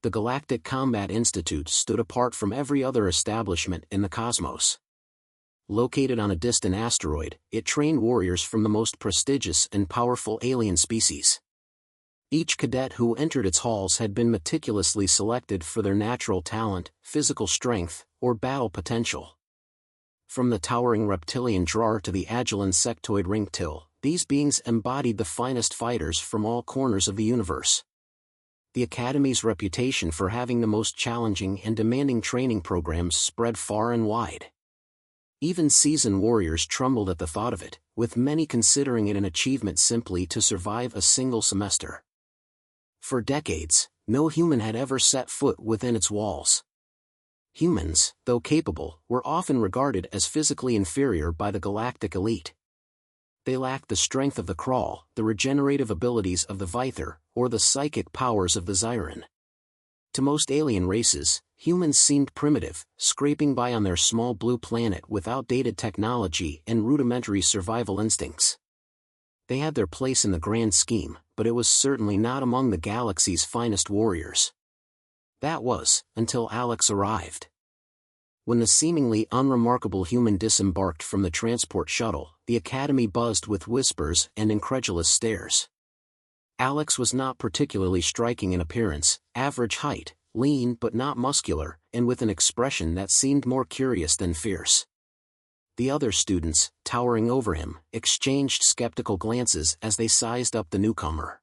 The Galactic Combat Institute stood apart from every other establishment in the cosmos. Located on a distant asteroid, it trained warriors from the most prestigious and powerful alien species. Each cadet who entered its halls had been meticulously selected for their natural talent, physical strength, or battle potential. From the towering reptilian Drar to the agile insectoid ringtail, these beings embodied the finest fighters from all corners of the universe. The Academy's reputation for having the most challenging and demanding training programs spread far and wide. Even seasoned warriors trembled at the thought of it, with many considering it an achievement simply to survive a single semester. For decades, no human had ever set foot within its walls. Humans, though capable, were often regarded as physically inferior by the galactic elite. They lacked the strength of the Krall, the regenerative abilities of the Vyther, or the psychic powers of the Zyran. To most alien races, humans seemed primitive, scraping by on their small blue planet with outdated technology and rudimentary survival instincts. They had their place in the grand scheme, but it was certainly not among the galaxy's finest warriors. That was, until Alex arrived. When the seemingly unremarkable human disembarked from the transport shuttle, the Academy buzzed with whispers and incredulous stares. Alex was not particularly striking in appearance, average height, lean but not muscular, and with an expression that seemed more curious than fierce. The other students, towering over him, exchanged skeptical glances as they sized up the newcomer.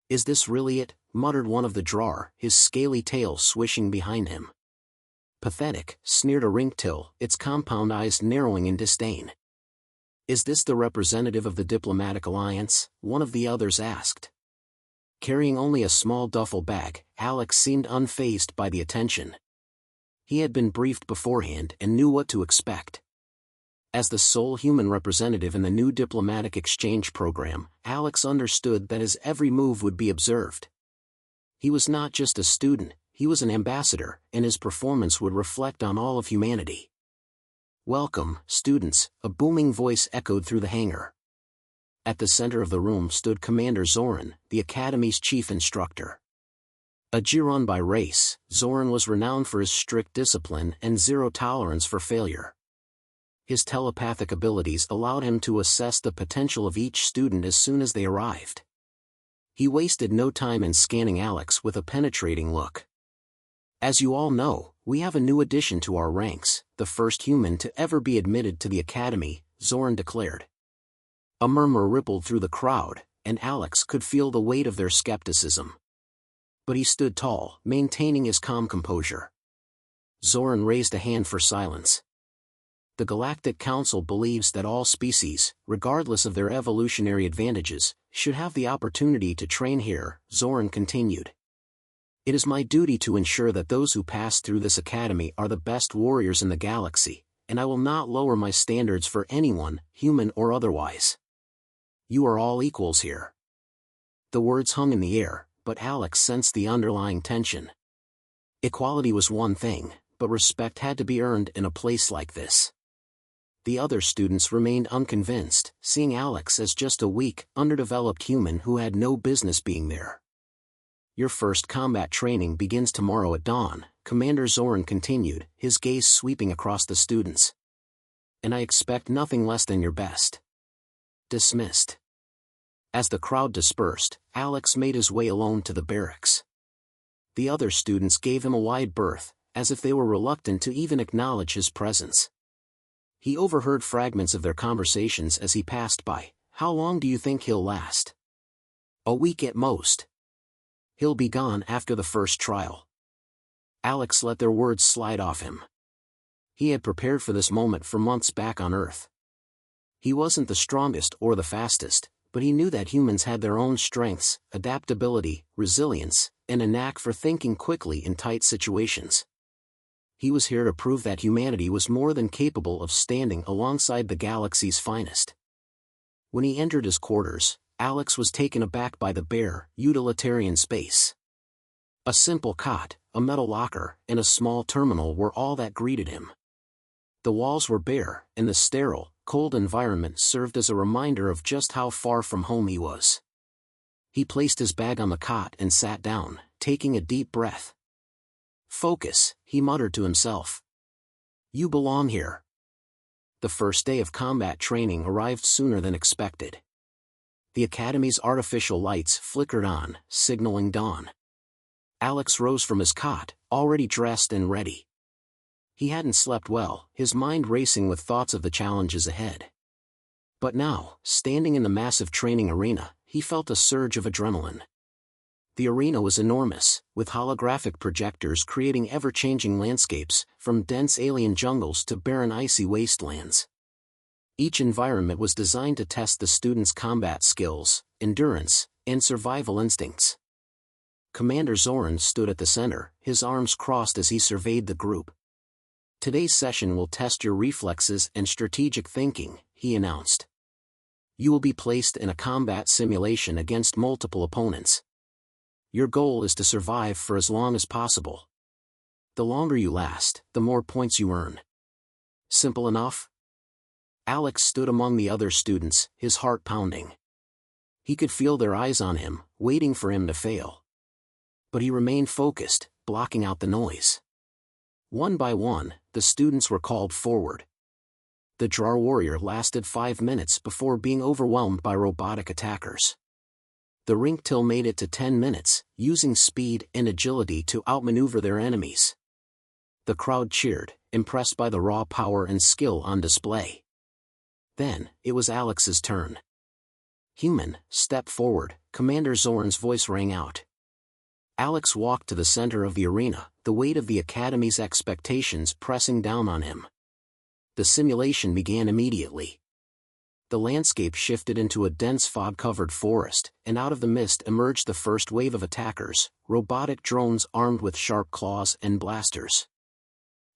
"Is this really it?" muttered one of the Drar, his scaly tail swishing behind him. "Pathetic," sneered a ringtail, its compound eyes narrowing in disdain. "Is this the representative of the Diplomatic Alliance?" one of the others asked. Carrying only a small duffel bag, Alex seemed unfazed by the attention. He had been briefed beforehand and knew what to expect. As the sole human representative in the new diplomatic exchange program, Alex understood that his every move would be observed. He was not just a student, he was an ambassador, and his performance would reflect on all of humanity. "Welcome, students," a booming voice echoed through the hangar. At the center of the room stood Commander Zoran, the Academy's chief instructor. A Giron by race, Zoran was renowned for his strict discipline and zero tolerance for failure. His telepathic abilities allowed him to assess the potential of each student as soon as they arrived. He wasted no time in scanning Alex with a penetrating look. "As you all know, we have a new addition to our ranks, the first human to ever be admitted to the Academy," Zoran declared. A murmur rippled through the crowd, and Alex could feel the weight of their skepticism. But he stood tall, maintaining his calm composure. Zoran raised a hand for silence. "The Galactic Council believes that all species, regardless of their evolutionary advantages, should have the opportunity to train here," Zoran continued. "It is my duty to ensure that those who pass through this academy are the best warriors in the galaxy, and I will not lower my standards for anyone, human or otherwise. You are all equals here." The words hung in the air, but Alex sensed the underlying tension. Equality was one thing, but respect had to be earned in a place like this. The other students remained unconvinced, seeing Alex as just a weak, underdeveloped human who had no business being there. "Your first combat training begins tomorrow at dawn," Commander Zoran continued, his gaze sweeping across the students. "And I expect nothing less than your best." Dismissed. As the crowd dispersed, Alex made his way alone to the barracks. The other students gave him a wide berth, as if they were reluctant to even acknowledge his presence. He overheard fragments of their conversations as he passed by. "How long do you think he'll last?" "A week at most. He'll be gone after the first trial." Alex let their words slide off him. He had prepared for this moment for months back on Earth. He wasn't the strongest or the fastest, but he knew that humans had their own strengths, adaptability, resilience, and a knack for thinking quickly in tight situations. He was here to prove that humanity was more than capable of standing alongside the galaxy's finest. When he entered his quarters, Alex was taken aback by the bare, utilitarian space. A simple cot, a metal locker, and a small terminal were all that greeted him. The walls were bare, and the sterile, cold environment served as a reminder of just how far from home he was. He placed his bag on the cot and sat down, taking a deep breath. "Focus," he muttered to himself. "You belong here." The first day of combat training arrived sooner than expected. The academy's artificial lights flickered on, signaling dawn. Alex rose from his cot, already dressed and ready. He hadn't slept well, his mind racing with thoughts of the challenges ahead. But now, standing in the massive training arena, he felt a surge of adrenaline. The arena was enormous, with holographic projectors creating ever-changing landscapes, from dense alien jungles to barren icy wastelands. Each environment was designed to test the students' combat skills, endurance, and survival instincts. Commander Zoran stood at the center, his arms crossed as he surveyed the group. "Today's session will test your reflexes and strategic thinking," he announced. "You will be placed in a combat simulation against multiple opponents. Your goal is to survive for as long as possible. The longer you last, the more points you earn. Simple enough?" Alex stood among the other students, his heart pounding. He could feel their eyes on him, waiting for him to fail. But he remained focused, blocking out the noise. One by one, the students were called forward. The Draw Warrior lasted 5 minutes before being overwhelmed by robotic attackers. The Rink Till made it to 10 minutes, using speed and agility to outmaneuver their enemies. The crowd cheered, impressed by the raw power and skill on display. Then, it was Alex's turn. "Human, step forward," Commander Zoran's voice rang out. Alex walked to the center of the arena, the weight of the Academy's expectations pressing down on him. The simulation began immediately. The landscape shifted into a dense fog-covered forest, and out of the mist emerged the first wave of attackers, robotic drones armed with sharp claws and blasters.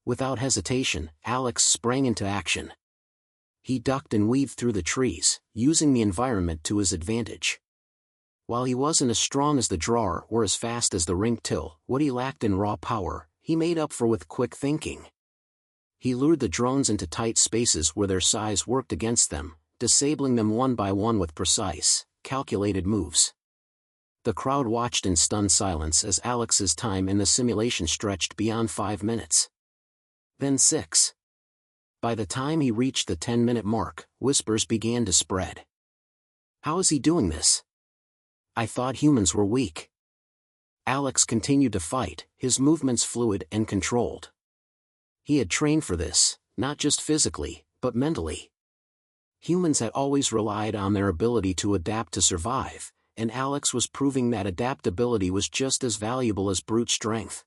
Without hesitation, Alex sprang into action. He ducked and weaved through the trees, using the environment to his advantage. While he wasn't as strong as the Drawer or as fast as the Rink Till, what he lacked in raw power, he made up for with quick thinking. He lured the drones into tight spaces where their size worked against them, disabling them one by one with precise, calculated moves. The crowd watched in stunned silence as Alex's time in the simulation stretched beyond 5 minutes. Then 6. By the time he reached the 10-minute mark, whispers began to spread. "How is he doing this? I thought humans were weak." Alex continued to fight, his movements fluid and controlled. He had trained for this, not just physically, but mentally. Humans had always relied on their ability to adapt to survive, and Alex was proving that adaptability was just as valuable as brute strength.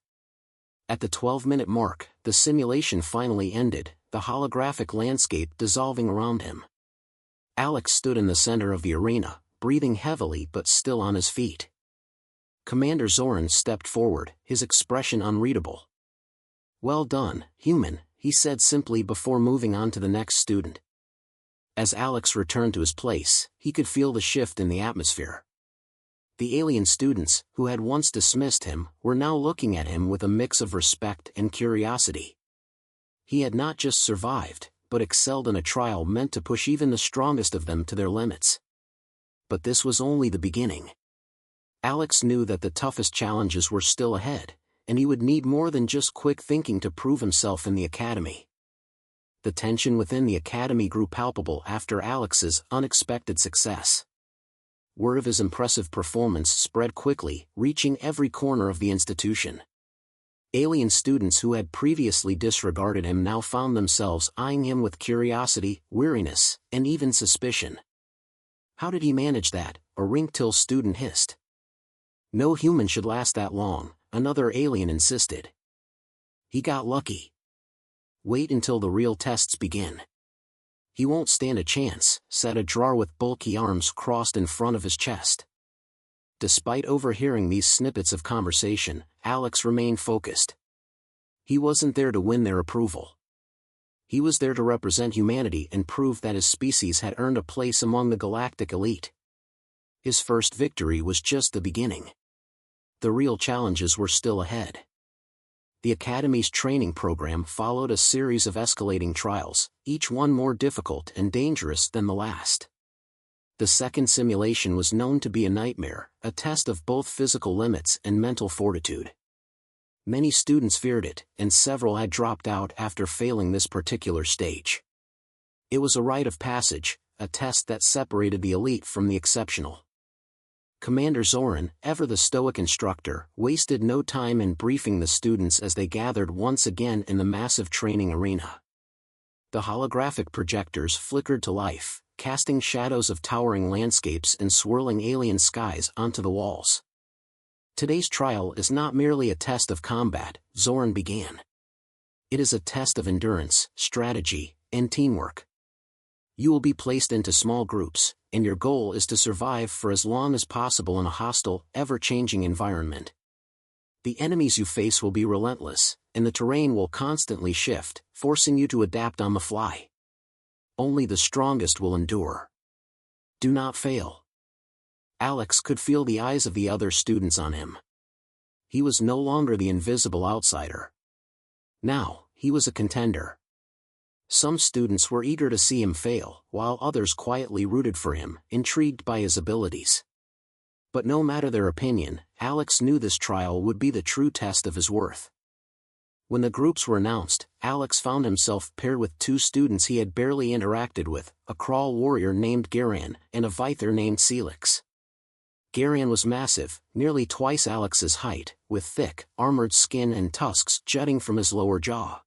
At the 12-minute mark, the simulation finally ended, the holographic landscape dissolving around him. Alex stood in the center of the arena, breathing heavily but still on his feet. Commander Zoran stepped forward, his expression unreadable. "Well done, human," he said simply before moving on to the next student. As Alex returned to his place, he could feel the shift in the atmosphere. The alien students, who had once dismissed him, were now looking at him with a mix of respect and curiosity. He had not just survived, but excelled in a trial meant to push even the strongest of them to their limits. But this was only the beginning. Alex knew that the toughest challenges were still ahead, and he would need more than just quick thinking to prove himself in the academy. The tension within the academy grew palpable after Alex's unexpected success. Word of his impressive performance spread quickly, reaching every corner of the institution. Alien students who had previously disregarded him now found themselves eyeing him with curiosity, weariness, and even suspicion. "How did he manage that?" a Rink Till student hissed. "No human should last that long," another alien insisted. "He got lucky. Wait until the real tests begin." "He won't stand a chance," said a Drawer with bulky arms crossed in front of his chest. Despite overhearing these snippets of conversation, Alex remained focused. He wasn't there to win their approval. He was there to represent humanity and prove that his species had earned a place among the galactic elite. His first victory was just the beginning. The real challenges were still ahead. The Academy's training program followed a series of escalating trials, each one more difficult and dangerous than the last. The second simulation was known to be a nightmare, a test of both physical limits and mental fortitude. Many students feared it, and several had dropped out after failing this particular stage. It was a rite of passage, a test that separated the elite from the exceptional. Commander Zoran, ever the stoic instructor, wasted no time in briefing the students as they gathered once again in the massive training arena. The holographic projectors flickered to life, casting shadows of towering landscapes and swirling alien skies onto the walls. Today's trial is not merely a test of combat, Zoran began. It is a test of endurance, strategy, and teamwork. You will be placed into small groups, and your goal is to survive for as long as possible in a hostile, ever-changing environment. The enemies you face will be relentless, and the terrain will constantly shift, forcing you to adapt on the fly. Only the strongest will endure. Do not fail. Alex could feel the eyes of the other students on him. He was no longer the invisible outsider. Now, he was a contender. Some students were eager to see him fail, while others quietly rooted for him, intrigued by his abilities. But no matter their opinion, Alex knew this trial would be the true test of his worth. When the groups were announced, Alex found himself paired with two students he had barely interacted with, a crawl warrior named Garan and a Vyther named Celix. Garan was massive, nearly twice Alex's height, with thick, armored skin and tusks jutting from his lower jaw.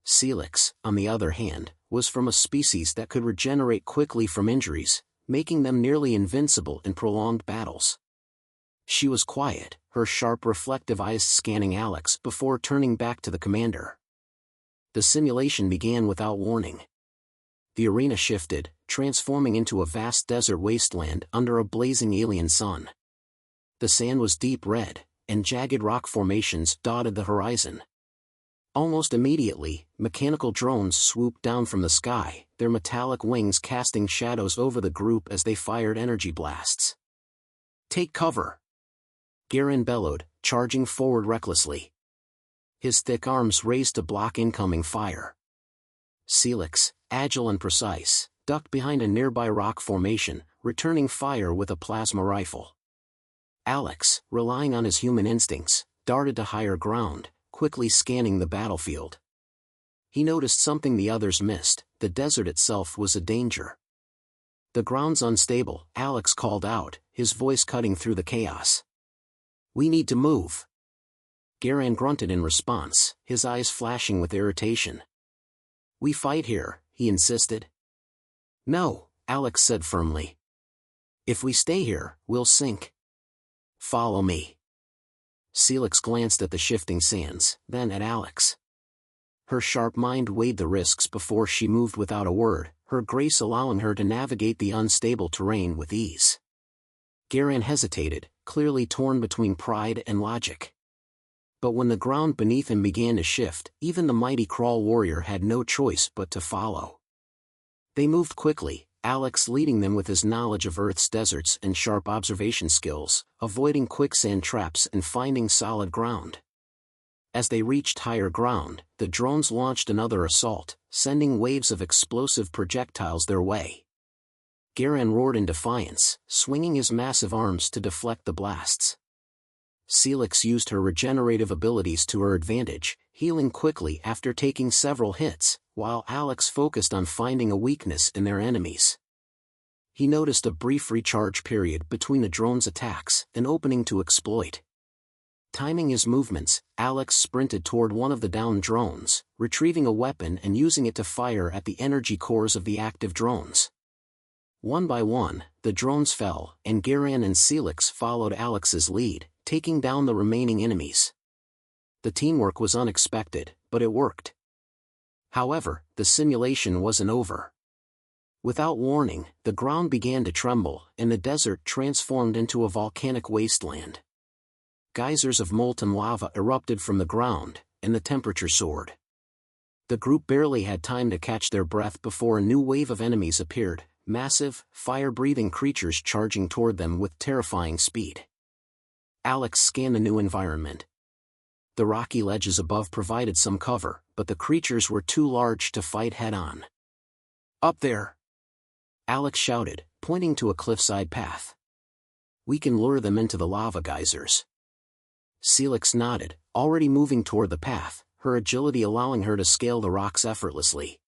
Celix, on the other hand, was from a species that could regenerate quickly from injuries, making them nearly invincible in prolonged battles. She was quiet, her sharp reflective eyes scanning Alex before turning back to the commander. The simulation began without warning. The arena shifted, transforming into a vast desert wasteland under a blazing alien sun. The sand was deep red, and jagged rock formations dotted the horizon. Almost immediately, mechanical drones swooped down from the sky, their metallic wings casting shadows over the group as they fired energy blasts. "Take cover!" Garan bellowed, charging forward recklessly. His thick arms raised to block incoming fire. Celix, agile and precise, ducked behind a nearby rock formation, returning fire with a plasma rifle. Alex, relying on his human instincts, darted to higher ground, quickly scanning the battlefield. He noticed something the others missed: the desert itself was a danger. "The ground's unstable," Alex called out, his voice cutting through the chaos. "We need to move." Garan grunted in response, his eyes flashing with irritation. "We fight here," he insisted. "No," Alex said firmly. "If we stay here, we'll sink." "Follow me." Celix glanced at the shifting sands, then at Alex. Her sharp mind weighed the risks before she moved without a word, her grace allowing her to navigate the unstable terrain with ease. Garan hesitated, clearly torn between pride and logic. But when the ground beneath him began to shift, even the mighty crawl warrior had no choice but to follow. They moved quickly, Alex leading them with his knowledge of Earth's deserts and sharp observation skills, avoiding quicksand traps and finding solid ground. As they reached higher ground, the drones launched another assault, sending waves of explosive projectiles their way. Garan roared in defiance, swinging his massive arms to deflect the blasts. Celix used her regenerative abilities to her advantage, healing quickly after taking several hits, while Alex focused on finding a weakness in their enemies. He noticed a brief recharge period between the drone's attacks, an opening to exploit. Timing his movements, Alex sprinted toward one of the downed drones, retrieving a weapon and using it to fire at the energy cores of the active drones. One by one, the drones fell, and Garan and Celix followed Alex's lead, taking down the remaining enemies. The teamwork was unexpected, but it worked. However, the simulation wasn't over. Without warning, the ground began to tremble, and the desert transformed into a volcanic wasteland. Geysers of molten lava erupted from the ground, and the temperature soared. The group barely had time to catch their breath before a new wave of enemies appeared, massive, fire-breathing creatures charging toward them with terrifying speed. Alex scanned the new environment. The rocky ledges above provided some cover, but the creatures were too large to fight head-on. "Up there!" Alex shouted, pointing to a cliffside path. We can lure them into the lava geysers. Celix nodded, already moving toward the path, her agility allowing her to scale the rocks effortlessly.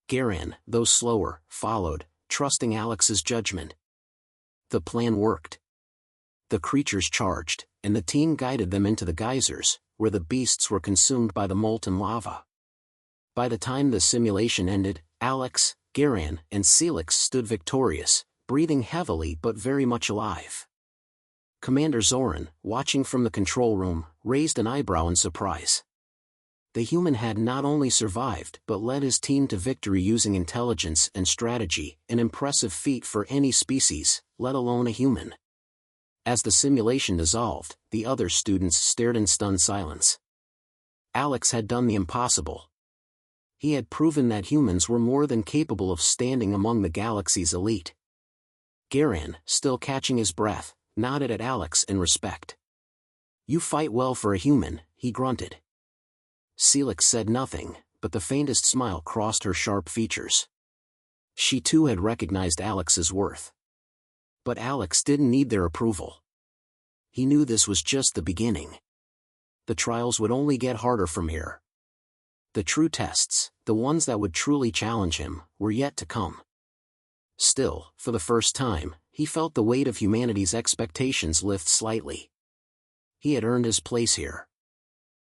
Garan, though slower, followed, trusting Alex's judgment. The plan worked. The creatures charged, and the team guided them into the geysers, where the beasts were consumed by the molten lava. By the time the simulation ended, Alex, Garan, and Celix stood victorious, breathing heavily but very much alive. Commander Zoran, watching from the control room, raised an eyebrow in surprise. The human had not only survived but led his team to victory using intelligence and strategy, an impressive feat for any species, let alone a human. As the simulation dissolved, the other students stared in stunned silence. Alex had done the impossible. He had proven that humans were more than capable of standing among the galaxy's elite. Garan, still catching his breath, nodded at Alex in respect. "You fight well for a human," he grunted. Celix said nothing, but the faintest smile crossed her sharp features. She too had recognized Alex's worth. But Alex didn't need their approval. He knew this was just the beginning. The trials would only get harder from here. The true tests, the ones that would truly challenge him, were yet to come. Still, for the first time, he felt the weight of humanity's expectations lift slightly. He had earned his place here.